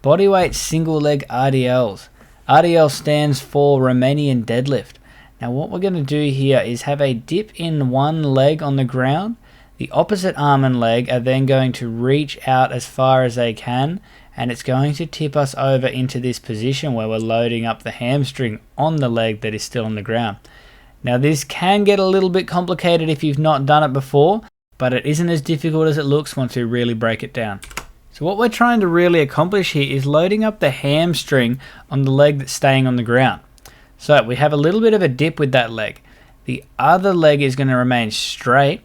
bodyweight single leg RDLs. RDL stands for Romanian deadlift. Now what we're going to do here is have a dip in one leg on the ground. The opposite arm and leg are then going to reach out as far as they can, and it's going to tip us over into this position where we're loading up the hamstring on the leg that is still on the ground. Now this can get a little bit complicated if you've not done it before, but it isn't as difficult as it looks once we really break it down. So what we're trying to really accomplish here is loading up the hamstring on the leg that's staying on the ground. So we have a little bit of a dip with that leg. The other leg is going to remain straight,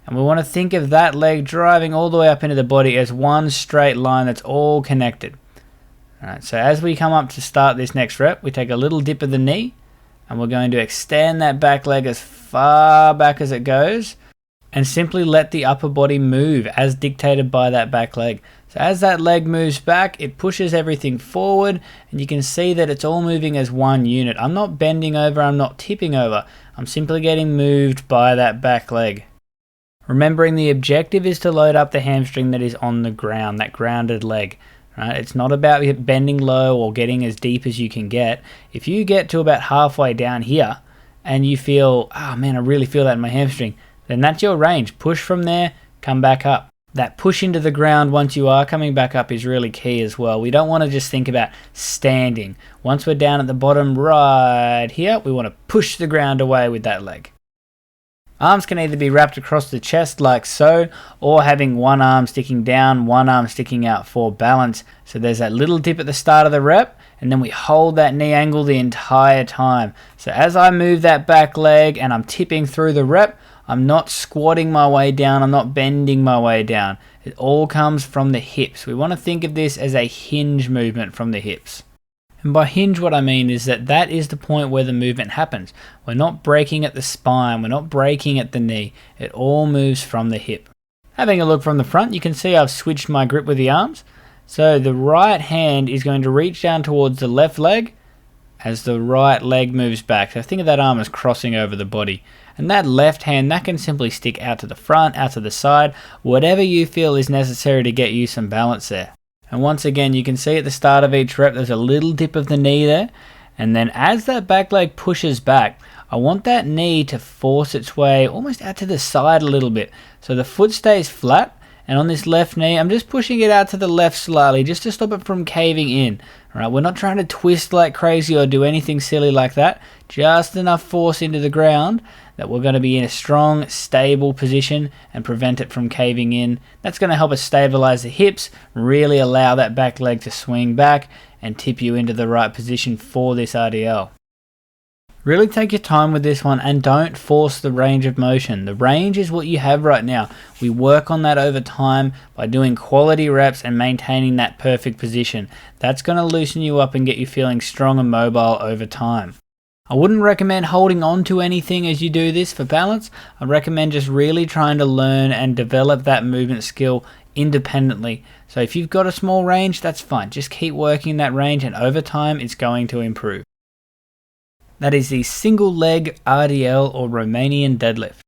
and we want to think of that leg driving all the way up into the body as one straight line that's all connected. Alright, so as we come up to start this next rep, we take a little dip of the knee, and we're going to extend that back leg as far back as it goes, and simply let the upper body move as dictated by that back leg. So as that leg moves back, it pushes everything forward, and you can see that it's all moving as one unit. I'm not bending over, I'm not tipping over. I'm simply getting moved by that back leg. Remembering the objective is to load up the hamstring that is on the ground, that grounded leg. Right? It's not about bending low or getting as deep as you can get. If you get to about halfway down here and you feel, oh man, I really feel that in my hamstring, then that's your range. Push from there, come back up. That push into the ground once you are coming back up is really key as well. We don't want to just think about standing. Once we're down at the bottom right here, we want to push the ground away with that leg. Arms can either be wrapped across the chest like so, or having one arm sticking down, one arm sticking out for balance. So there's that little dip at the start of the rep, and then we hold that knee angle the entire time. So as I move that back leg and I'm tipping through the rep, I'm not squatting my way down, I'm not bending my way down. It all comes from the hips. We want to think of this as a hinge movement from the hips. And by hinge, what I mean is that is the point where the movement happens. We're not breaking at the spine, we're not breaking at the knee. It all moves from the hip. Having a look from the front, you can see I've switched my grip with the arms. So the right hand is going to reach down towards the left leg as the right leg moves back. So think of that arm as crossing over the body. And that left hand, that can simply stick out to the front, out to the side, whatever you feel is necessary to get you some balance there. And once again, you can see at the start of each rep, there's a little dip of the knee there. And then as that back leg pushes back, I want that knee to force its way almost out to the side a little bit. So the foot stays flat. And on this left knee, I'm just pushing it out to the left slightly just to stop it from caving in. All right, we're not trying to twist like crazy or do anything silly like that. Just enough force into the ground that we're going to be in a strong, stable position and prevent it from caving in. That's going to help us stabilize the hips, really allow that back leg to swing back and tip you into the right position for this RDL. Really take your time with this one and don't force the range of motion. The range is what you have right now. We work on that over time by doing quality reps and maintaining that perfect position. That's going to loosen you up and get you feeling strong and mobile over time. I wouldn't recommend holding on to anything as you do this for balance. I recommend just really trying to learn and develop that movement skill independently. So if you've got a small range, that's fine. Just keep working that range and over time it's going to improve. That is the single leg RDL or Romanian deadlift.